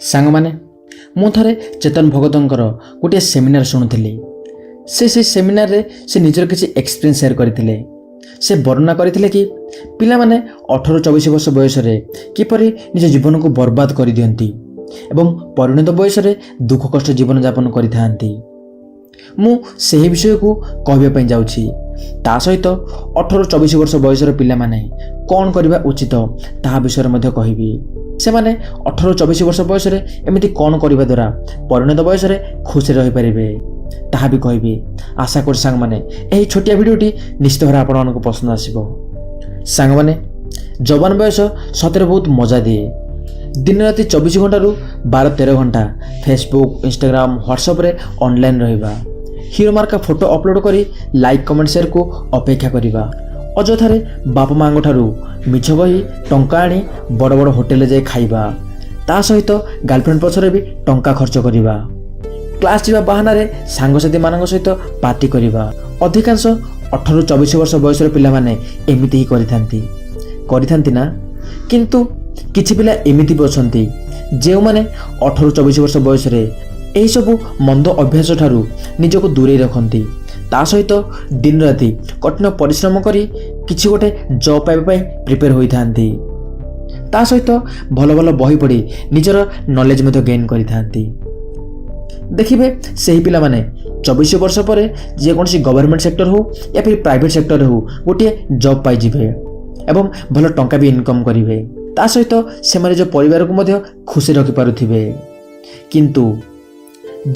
ସାଙ୍ଗମାନେ, ମୁଁ ଥରେ ଚେତନ ଭଗତଙ୍କର ଗୋଟିଏ ସେମିନାର ଶୁଣୁଥିଲି। ସେ ସେମିନାରରେ ସେ ନିଜର କିଛି ଏକ୍ସପିରିଏନ୍ସ ସେୟାର କରିଥିଲେ। ସେ ବର୍ଣ୍ଣନା କରିଥିଲେ କି ପିଲାମାନେ 18-24 ବର୍ଷ ବୟସରେ କିପରି ନିଜ ଜୀବନକୁ ବର୍ବାଦ କରିଦିଅନ୍ତି ଏବଂ ପରିଣତ ବୟସରେ ଦୁଃଖ କଷ୍ଟ ଜୀବନଯାପନ କରିଥାନ୍ତି। ମୁଁ ସେହି ବିଷୟକୁ କହିବା ପାଇଁ ଯାଉଛି। ତା ସହିତ 18-24 ବର୍ଷ ବୟସର ପିଲାମାନେ କ'ଣ କରିବା ଉଚିତ ତାହା ବିଷୟରେ ମଧ୍ୟ କହିବି। ସେମାନେ 18-24 ବର୍ଷ ବୟସରେ ଏମିତି କ'ଣ କରିବା ଦ୍ୱାରା ପରିଣତ ବୟସରେ ଖୁସିରେ ରହିପାରିବେ ତାହା ବି କହିବି। ଆଶା କରୁଛି ସାଙ୍ଗମାନେ ଏହି ଛୋଟିଆ ଭିଡ଼ିଓଟି ନିଶ୍ଚିତ ଭାବରେ ଆପଣମାନଙ୍କୁ ପସନ୍ଦ ଆସିବ। ସାଙ୍ଗମାନେ, ଯବାନ ବୟସ ସତରେ ବହୁତ ମଜା ଦିଏ। ଦିନ ରାତି 24 ଘଣ୍ଟାରୁ 12-13 ଘଣ୍ଟା ଫେସବୁକ୍, ଇନଷ୍ଟାଗ୍ରାମ, ହ୍ୱାଟ୍ସଆପ୍ରେ ଅନଲାଇନ୍ ରହିବା, ହିରୋ ମାର୍କା ଫଟୋ ଅପଲୋଡ଼ କରି ଲାଇକ୍ କମେଣ୍ଟ ସେୟାରକୁ ଅପେକ୍ଷା କରିବା, ଅଯଥାରେ ବାପା ମାଆଙ୍କ ଠାରୁ ମିଛ କହି ଟଙ୍କା ଆଣି ବଡ଼ ବଡ଼ ହୋଟେଲରେ ଯାଇ ଖାଇବା, ତା ସହିତ ଗାର୍ଲଫ୍ରେଣ୍ଡ ପଛରେ ବି ଟଙ୍କା ଖର୍ଚ୍ଚ କରିବା, କ୍ଲାସ୍ ଯିବା ବାହାନାରେ ସାଙ୍ଗସାଥିମାନଙ୍କ ସହିତ ପାର୍ଟି କରିବା। ଅଧିକାଂଶ 18-24 ବର୍ଷ ବୟସର ପିଲାମାନେ ଏମିତି ହିଁ କରିଥାନ୍ତି ନା? କିନ୍ତୁ କିଛି ପିଲା ଏମିତି ବି ଅଛନ୍ତି ଯେଉଁମାନେ 18-24 ବର୍ଷ ବୟସରେ ଏହିସବୁ ମନ୍ଦ ଅଭ୍ୟାସ ଠାରୁ ନିଜକୁ ଦୂରେଇ ରଖନ୍ତି। ତା ସହିତ ଦିନ ରାତି କଠିନ ପରିଶ୍ରମ କରି କିଛି ଗୋଟେ ଜବ୍ ପାଇବା ପାଇଁ ପ୍ରିପେୟାର ହୋଇଥାନ୍ତି। ତା ସହିତ ଭଲ ଭଲ ବହି ପଢ଼ି ନିଜର ନଲେଜ ମଧ୍ୟ ଗେନ୍ କରିଥାନ୍ତି। ଦେଖିବେ ସେହି ପିଲାମାନେ 24 ବର୍ଷ ପରେ ଯେକୌଣସି ଗଭର୍ଣ୍ଣମେଣ୍ଟ ସେକ୍ଟର ହେଉ या फिर ପ୍ରାଇଭେଟ୍ ସେକ୍ଟରରେ ହେଉ ଗୋଟିଏ ଜବ୍ ପାଇଯିବେ ଏବଂ ଭଲ ଟଙ୍କା ବି ଇନକମ୍ କରିବେ। ତା ସହିତ ସେମାନେ ନିଜ ପରିବାରକୁ ମଧ୍ୟ ଖୁସି ରଖିପାରୁଥିବେ। କିନ୍ତୁ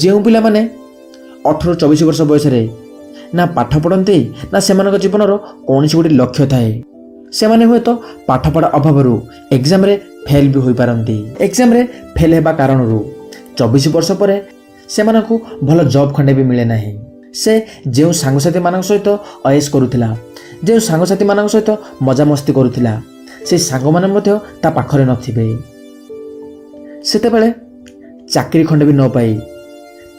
ଯେଉଁ ପିଲାମାନେ 18-24 ବର୍ଷ ବୟସରେ ନା ପାଠ ପଢ଼ନ୍ତି ନା ସେମାନଙ୍କ ଜୀବନର କୌଣସି ଗୋଟିଏ ଲକ୍ଷ୍ୟ ଥାଏ, ସେମାନେ ହୁଏତ ପାଠପଢ଼ା ଅଭାବରୁ ଏକ୍ଜାମରେ ଫେଲ୍ ବି ହୋଇପାରନ୍ତି। ଏକ୍ଜାମରେ ଫେଲ୍ ହେବା କାରଣରୁ 24 ବର୍ଷ ପରେ ସେମାନଙ୍କୁ ଭଲ ଜବ୍ ଖଣ୍ଡେ ବି ମିଳେ ନାହିଁ। ସେ ଯେଉଁ ସାଙ୍ଗସାଥିମାନଙ୍କ ସହିତ ଅଏସ୍ କରୁଥିଲା, ଯେଉଁ ସାଙ୍ଗସାଥିମାନଙ୍କ ସହିତ ମଜାମସ୍ତି କରୁଥିଲା, ସେହି ସାଙ୍ଗମାନେ ମଧ୍ୟ ତା ପାଖରେ ନଥିବେ। ସେତେବେଳେ ଚାକିରି ଖଣ୍ଡେ ବି ନ ପାଇ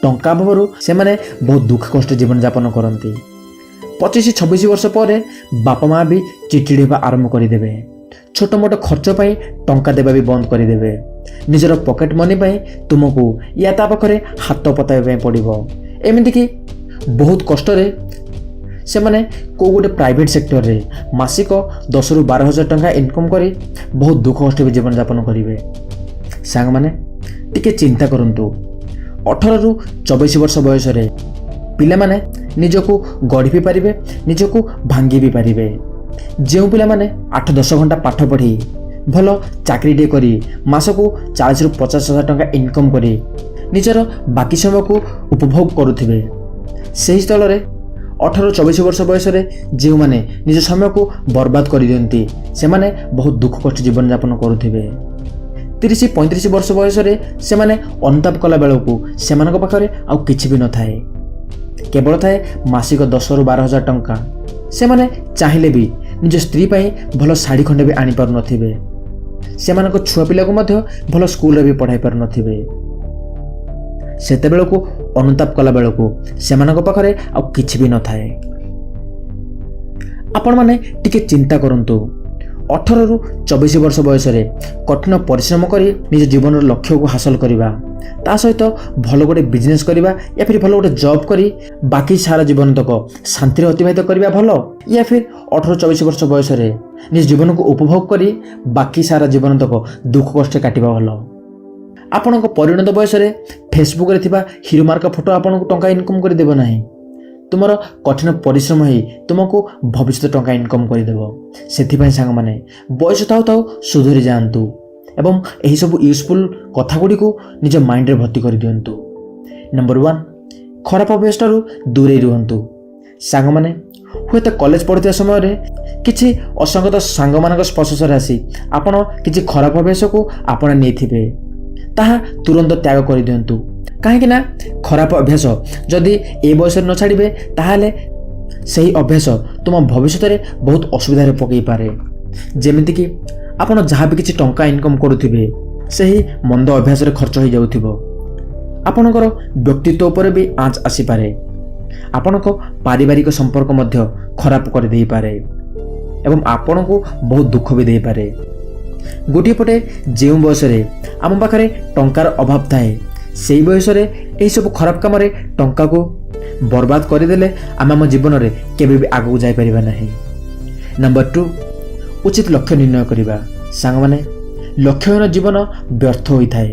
ଟଙ୍କା ଅଭାବରୁ ସେମାନେ ବହୁତ ଦୁଃଖ କଷ୍ଟ ଜୀବନଯାପନ କରନ୍ତି। 25-26 ବର୍ଷ ପରେ ବାପା ମାଆ ବି ଚିଡ଼ିଚିଡ଼ି ହେବା ଆରମ୍ଭ କରିଦେବେ। ଛୋଟ ମୋଟ ଖର୍ଚ୍ଚ ପାଇଁ ଟଙ୍କା ଦେବା ବି ବନ୍ଦ କରିଦେବେ। ନିଜର ପକେଟ୍ ମନି ପାଇଁ ତୁମକୁ ୟା ତା ପାଖରେ ହାତ ପତାଇବା ପାଇଁ ପଡ଼ିବ। ଏମିତିକି ବହୁତ କଷ୍ଟରେ ସେମାନେ କେଉଁ ଗୋଟେ ପ୍ରାଇଭେଟ୍ ସେକ୍ଟରରେ ମାସିକ 10,000-12 ହଜାର ଟଙ୍କା ଇନକମ୍ କରି ବହୁତ ଦୁଃଖ କଷ୍ଟ ବି ଜୀବନଯାପନ କରିବେ। ସାଙ୍ଗମାନେ, ଟିକେ ଚିନ୍ତା କରନ୍ତୁ। 18-24 ବର୍ଷ ବୟସରେ ପିଲାମାନେ ନିଜକୁ ଗଢ଼ି ବି ପାରିବେ, ନିଜକୁ ଭାଙ୍ଗି ବି ପାରିବେ। ଯେଉଁ ପିଲାମାନେ 8-10 ଘଣ୍ଟା ପାଠ ପଢ଼ି ଭଲ ଚାକିରିଟିଏ କରି ମାସକୁ 40,000-50 ହଜାର ଟଙ୍କା ଇନକମ୍ କରି ନିଜର ବାକି ସମୟକୁ ଉପଭୋଗ କରୁଥିବେ, ସେହି ସ୍ଥଳରେ 18-24 ବର୍ଷ ବୟସରେ ଯେଉଁମାନେ ନିଜ ସମୟକୁ ବର୍ବାଦ କରିଦିଅନ୍ତି ସେମାନେ ବହୁତ ଦୁଃଖ କଷ୍ଟ ଜୀବନଯାପନ କରୁଥିବେ। 30-35 ବର୍ଷ ବୟସରେ ସେମାନେ ଅନୁତାପ କଲା ବେଳକୁ ସେମାନଙ୍କ ପାଖରେ ଆଉ କିଛି ବି ନଥାଏ, କେବଳ ଥାଏ ମାସିକ 10,000-12 ହଜାର ଟଙ୍କା। ସେମାନେ ଚାହିଁଲେ ବି ନିଜ ସ୍ତ୍ରୀ ପାଇଁ ଭଲ ଶାଢ଼ୀ ଖଣ୍ଡେ ବି ଆଣିପାରୁନଥିବେ, ସେମାନଙ୍କ ଛୁଆ ପିଲାକୁ ମଧ୍ୟ ଭଲ ସ୍କୁଲରେ ବି ପଢ଼ାଇ ପାରୁନଥିବେ। ସେତେବେଳକୁ ଅନୁତାପ କଲା ବେଳକୁ ସେମାନଙ୍କ ପାଖରେ ଆଉ କିଛି ବି ନଥାଏ। ଆପଣମାନେ ଟିକେ ଚିନ୍ତା କରନ୍ତୁ। 18-24 ବର୍ଷ ବୟସରେ କଠିନ ପରିଶ୍ରମ କରି ନିଜ ଜୀବନର ଲକ୍ଷ୍ୟକୁ ହାସଲ କରିବା, ତା ସହିତ ଭଲ ଗୋଟେ ବିଜନେସ୍ କରିବା या फिर ଭଲ ଗୋଟେ ଜବ୍ କରି ବାକି ସାରା ଜୀବନ ତକ ଶାନ୍ତିରେ ଅତିବାହିତ କରିବା ଭଲ, या फिर 18-24 ବର୍ଷ ବୟସରେ ନିଜ ଜୀବନକୁ ଉପଭୋଗ କରି ବାକି ସାରା ଜୀବନ ତକ ଦୁଃଖ କଷ୍ଟ କାଟିବା ଭଲ? ଆପଣଙ୍କ ପରିଣତ ବୟସରେ ଫେସବୁକ୍ରେ ଥିବା ହିରୋ ମାର୍କା ଫଟୋ ଆପଣଙ୍କୁ ଟଙ୍କା ଇନକମ୍ କରିଦେବ ନାହିଁ। ତୁମର କଠିନ ପରିଶ୍ରମ ହିଁ ତୁମକୁ ଭବିଷ୍ୟତ ଟଙ୍କା ଇନକମ୍ କରିଦେବ। ସେଥିପାଇଁ ସାଙ୍ଗମାନେ, ବୟସ ଥାଉ ଥାଉ ସୁଧୁରି ଯାଆନ୍ତୁ ଏବଂ ଏହିସବୁ ୟୁଜଫୁଲ୍ କଥାଗୁଡ଼ିକୁ ନିଜ ମାଇଣ୍ଡରେ ଭର୍ତ୍ତି କରିଦିଅନ୍ତୁ। ନମ୍ବର 1, ଖରାପ ଅଭ୍ୟାସଠାରୁ ଦୂରେଇ ରୁହନ୍ତୁ। ସାଙ୍ଗମାନେ, ହୁଏତ କଲେଜ ପଢ଼ୁଥିବା ସମୟରେ କିଛି ଅସଙ୍ଗତ ସାଙ୍ଗମାନଙ୍କ ସ୍ପର୍ଶରେ ଆସି ଆପଣ କିଛି ଖରାପ ଅଭ୍ୟାସକୁ ଆପଣ ନେଇଥିବେ, ତାହା ତୁରନ୍ତ ତ୍ୟାଗ କରିଦିଅନ୍ତୁ। କାହିଁକି ନା ଖରାପ ଅଭ୍ୟାସ ଯଦି ଏ ବୟସରେ ନ ଛାଡ଼ିବେ ତାହେଲେ ସେହି ଅଭ୍ୟାସ ତୁମ ଭବିଷ୍ୟତରେ ବହୁତ ଅସୁବିଧାରେ ପକାଇପାରେ। ଯେମିତିକି ଆପଣ ଯାହା ବି କିଛି ଟଙ୍କା ଇନକମ୍ କରୁଥିବେ ସେହି ମନ୍ଦ ଅଭ୍ୟାସରେ ଖର୍ଚ୍ଚ ହୋଇଯାଉଥିବ। ଆପଣଙ୍କର ବ୍ୟକ୍ତିତ୍ୱ ଉପରେ ବି ଆଞ୍ଚ ଆସିପାରେ, ଆପଣଙ୍କ ପାରିବାରିକ ସମ୍ପର୍କ ମଧ୍ୟ ଖରାପ କରିଦେଇପାରେ ଏବଂ ଆପଣଙ୍କୁ ବହୁତ ଦୁଃଖ ବି ଦେଇପାରେ। ଗୋଟିଏ ପଟେ ଯେଉଁ ବୟସରେ ଆମ ପାଖରେ ଟଙ୍କାର ଅଭାବ ଥାଏ ସେହି ବୟସରେ ଏହିସବୁ ଖରାପ କାମରେ ଟଙ୍କାକୁ ବର୍ବାଦ କରିଦେଲେ ଆମେ ଆମ ଜୀବନରେ କେବେ ବି ଆଗକୁ ଯାଇପାରିବା ନାହିଁ। ନମ୍ବର 2, ଉଚିତ ଲକ୍ଷ୍ୟ ନିର୍ଣ୍ଣୟ କରିବା। ସାଙ୍ଗମାନେ, ଲକ୍ଷ୍ୟହୀନ ଜୀବନ ବ୍ୟର୍ଥ ହୋଇଥାଏ।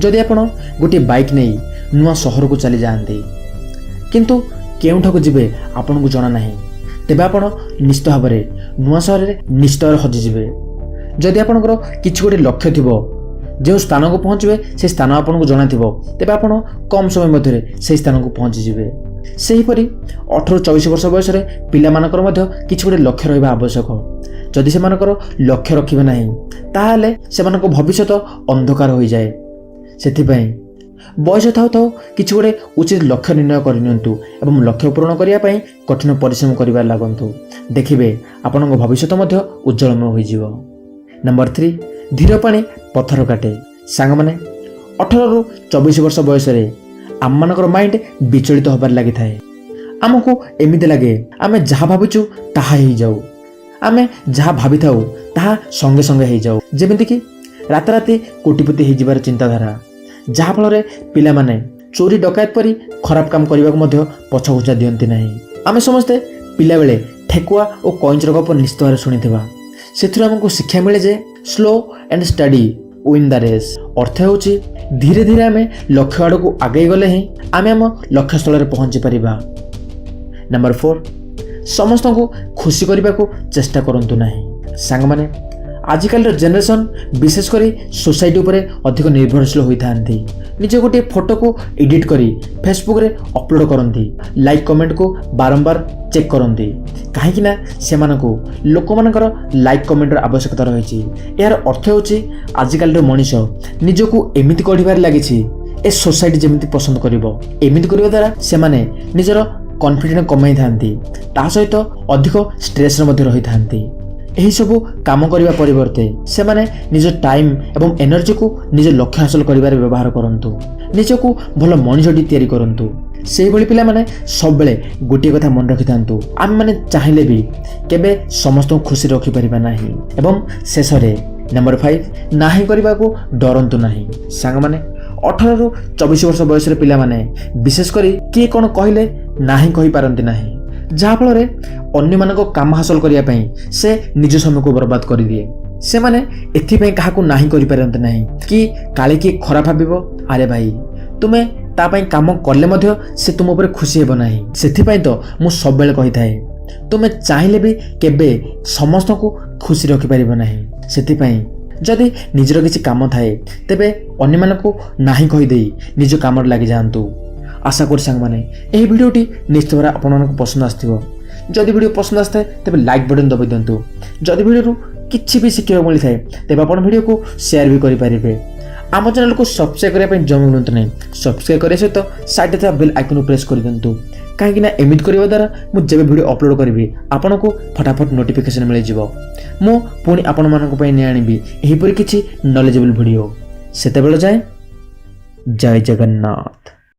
ଯଦି ଆପଣ ଗୋଟିଏ ବାଇକ୍ ନେଇ ନୂଆ ସହରକୁ ଚାଲି ଯାଆନ୍ତି କିନ୍ତୁ କେଉଁଠାକୁ ଯିବେ ଆପଣଙ୍କୁ ଜଣା ନାହିଁ, ତେବେ ଆପଣ ନିଶ୍ଚିତ ଭାବରେ ନୂଆ ସହରରେ ନିଶ୍ଚୟ ହଜିଯିବେ। ଯଦି ଆପଣଙ୍କର କିଛି ଗୋଟେ ଲକ୍ଷ୍ୟ ଥିବ, ଯେଉଁ ସ୍ଥାନକୁ ପହଞ୍ଚିବେ ସେହି ସ୍ଥାନ ଆପଣଙ୍କୁ ଜଣାଥିବ, ତେବେ ଆପଣ କମ୍ ସମୟ ମଧ୍ୟରେ ସେହି ସ୍ଥାନକୁ ପହଞ୍ଚିଯିବେ। ସେହିପରି 18-24 ବର୍ଷ ବୟସରେ ପିଲାମାନଙ୍କର ମଧ୍ୟ କିଛି ଗୋଟେ ଲକ୍ଷ୍ୟ ରହିବା ଆବଶ୍ୟକ। ଯଦି ସେମାନଙ୍କର ଲକ୍ଷ୍ୟ ରଖିବେ ନାହିଁ ତାହେଲେ ସେମାନଙ୍କ ଭବିଷ୍ୟତ ଅନ୍ଧକାର ହୋଇଯାଏ। ସେଥିପାଇଁ ବୟସ ଥାଉ ଥାଉ କିଛି ଗୋଟେ ଉଚିତ ଲକ୍ଷ୍ୟ ନିର୍ଣ୍ଣୟ କରିନିଅନ୍ତୁ ଏବଂ ଲକ୍ଷ୍ୟ ପୂରଣ କରିବା ପାଇଁ କଠିନ ପରିଶ୍ରମ କରିବାରେ ଲାଗନ୍ତୁ। ଦେଖିବେ ଆପଣଙ୍କ ଭବିଷ୍ୟତ ମଧ୍ୟ ଉଜ୍ଜଳମୟ ହୋଇଯିବ। ନମ୍ବର 3, ଧୀର ପାଣି ପଥର କାଟେ। ସାଙ୍ଗମାନେ, 18-24 ବର୍ଷ ବୟସରେ ଆମମାନଙ୍କର ମାଇଣ୍ଡ ବିଚଳିତ ହେବାରେ ଲାଗିଥାଏ। ଆମକୁ ଏମିତି ଲାଗେ ଆମେ ଯାହା ଭାବୁଛୁ ତାହା ହେଇଯାଉ, ଆମେ ଯାହା ଭାବିଥାଉ ତାହା ସଙ୍ଗେ ସଙ୍ଗେ ହେଇଯାଉ। ଯେମିତିକି ରାତାରାତି କୋଟିପତି ହେଇଯିବାର ଚିନ୍ତାଧାରା, ଯାହାଫଳରେ ପିଲାମାନେ ଚୋରି ଡକାୟତ ପରି ଖରାପ କାମ କରିବାକୁ ମଧ୍ୟ ପଛଘୁଞ୍ଚା ଦିଅନ୍ତି ନାହିଁ। ଆମେ ସମସ୍ତେ ପିଲାବେଳେ ଠେକୁଆ ଓ କଇଁଚର ଗପ ନିଶ୍ଚିତ ଭାବରେ ଶୁଣିଥିବା। ସେଥିରୁ ଆମକୁ ଶିକ୍ଷା ମିଳେ ଯେ slow and study win the race. ଅର୍ଥ ହେଉଛି ଧୀରେ ଧୀରେ ଆମେ ଲକ୍ଷ୍ୟ ଆଡ଼କୁ ଆଗେଇ ଗଲେ ହିଁ ଆମେ ଆମ ଲକ୍ଷ୍ୟସ୍ଥଳରେ ପହଞ୍ଚି ପାରିବା। ନମ୍ବର 4, ସମସ୍ତଙ୍କୁ ଖୁସି କରିବାକୁ ଚେଷ୍ଟା କରନ୍ତୁ ନାହିଁ। ସାଙ୍ଗମାନେ, ଆଜିକାଲିର ଜେନେରେସନ୍ ବିଶେଷ କରି ସୋସାଇଟି ଉପରେ ଅଧିକ ନିର୍ଭରଶୀଳ ହୋଇଥାନ୍ତି। ନିଜ ଗୋଟିଏ ଫଟୋକୁ ଏଡିଟ୍ କରି ଫେସବୁକ୍ରେ ଅପଲୋଡ଼ କରନ୍ତି, ଲାଇକ୍ କମେଣ୍ଟକୁ ବାରମ୍ବାର ଚେକ୍ କରନ୍ତି, କାହିଁକିନା ସେମାନଙ୍କୁ ଲୋକମାନଙ୍କର ଲାଇକ୍ କମେଣ୍ଟର ଆବଶ୍ୟକତା ରହିଛି। ଏହାର ଅର୍ଥ ହେଉଛି ଆଜିକାଲିର ମଣିଷ ନିଜକୁ ଏମିତି ଗଢ଼ିବାରେ ଲାଗିଛି ଏ ସୋସାଇଟି ଯେମିତି ପସନ୍ଦ କରିବ। ଏମିତି କରିବା ଦ୍ୱାରା ସେମାନେ ନିଜର କନଫିଡେନ୍ସ କମାଇଥାନ୍ତି, ତା ସହିତ ଅଧିକ ଷ୍ଟ୍ରେସ୍ରେ ମଧ୍ୟ ରହିଥାନ୍ତି। ଏହିସବୁ କାମ କରିବା ପରିବର୍ତ୍ତେ ସେମାନେ ନିଜ ଟାଇମ୍ ଏବଂ ଏନର୍ଜିକୁ ନିଜ ଲକ୍ଷ୍ୟ ହାସଲ କରିବାରେ ବ୍ୟବହାର କରନ୍ତୁ। ନିଜକୁ ଭଲ ମଣିଷଟି ତିଆରି କରନ୍ତୁ। ସେହିଭଳି ପିଲାମାନେ ସବୁବେଳେ ଗୋଟିଏ କଥା ମନେ ରଖିଥାନ୍ତୁ, ଆମେମାନେ ଚାହିଁଲେ ବି କେବେ ସମସ୍ତଙ୍କୁ ଖୁସି ରଖିପାରିବା ନାହିଁ। ଏବଂ ଶେଷରେ ନମ୍ବର 5, ନାହିଁ କରିବାକୁ ଡରନ୍ତୁ ନାହିଁ। ସାଙ୍ଗମାନେ, 18-24 ବର୍ଷ ବୟସର ପିଲାମାନେ ବିଶେଷ କରି କିଏ କ'ଣ କହିଲେ ନାହିଁ କହିପାରନ୍ତି ନାହିଁ, ଯାହାଫଳରେ ଅନ୍ୟମାନଙ୍କ କାମ ହାସଲ କରିବା ପାଇଁ ସେ ନିଜ ସମୟକୁ ବର୍ବାଦ କରିଦିଏ। ସେମାନେ ଏଥିପାଇଁ କାହାକୁ ନାହିଁ କରିପାରନ୍ତି ନାହିଁ କି କାଳେ କିଏ ଖରାପ ଭାବିବ, ଆରେ ଭାଇ ତୁମେ ତା ପାଇଁ କାମ କଲେ ମଧ୍ୟ ସେ ତୁମ ଉପରେ ଖୁସି ହେବ ନାହିଁ। ସେଥିପାଇଁ ତ ମୁଁ ସବୁବେଳେ କହିଥାଏ, ତୁମେ ଚାହିଁଲେ ବି କେବେ ସମସ୍ତଙ୍କୁ ଖୁସି ରଖିପାରିବ ନାହିଁ। ସେଥିପାଇଁ ଯଦି ନିଜର କିଛି କାମ ଥାଏ ତେବେ ଅନ୍ୟମାନଙ୍କୁ ନାହିଁ କହିଦେଇ ନିଜ କାମରେ ଲାଗିଯାଆନ୍ତୁ। ଆଶା କରୁ ସାଙ୍ଗମାନେ ଏହି ଭିଡ଼ିଓଟି ନିଶ୍ଚିତ ଭାବରେ ଆପଣମାନଙ୍କୁ ପସନ୍ଦ ଆସିଥିବ। ଯଦି ଭିଡ଼ିଓ ପସନ୍ଦ ଆସିଥାଏ ତେବେ ଲାଇକ୍ ବଟନ୍ ଦବାଇ ଦିଅନ୍ତୁ। ଯଦି ଭିଡ଼ିଓରୁ କିଛି ବି ଶିଖିବାକୁ ମିଳିଥାଏ ତେବେ ଆପଣ ଭିଡ଼ିଓକୁ ସେୟାର ବି କରିପାରିବେ। ଆମ ଚ୍ୟାନେଲକୁ ସବସ୍କ୍ରାଇବ୍ କରିବା ପାଇଁ ଜମା ଭୁଲନ୍ତୁ ନାହିଁ। ସବସ୍କ୍ରାଇବ୍ କରିବା ସହିତ ସାଇଡ଼୍ରେ ଥିବା ବେଲ୍ ଆଇକନ୍କୁ ପ୍ରେସ୍ କରିଦିଅନ୍ତୁ, କାହିଁକିନା ଏମିତି କରିବା ଦ୍ୱାରା ମୁଁ ଯେବେ ଭିଡ଼ିଓ ଅପଲୋଡ଼ କରିବି ଆପଣଙ୍କୁ ଫଟାଫଟ ନୋଟିଫିକେସନ୍ ମିଳିଯିବ। ମୁଁ ପୁଣି ଆପଣମାନଙ୍କ ପାଇଁ ନେଇ ଆଣିବି ଏହିପରି କିଛି ନଲେଜେବଲ୍ ଭିଡ଼ିଓ। ସେତେବେଳେ ଯାଏଁ ଜୟ ଜଗନ୍ନାଥ।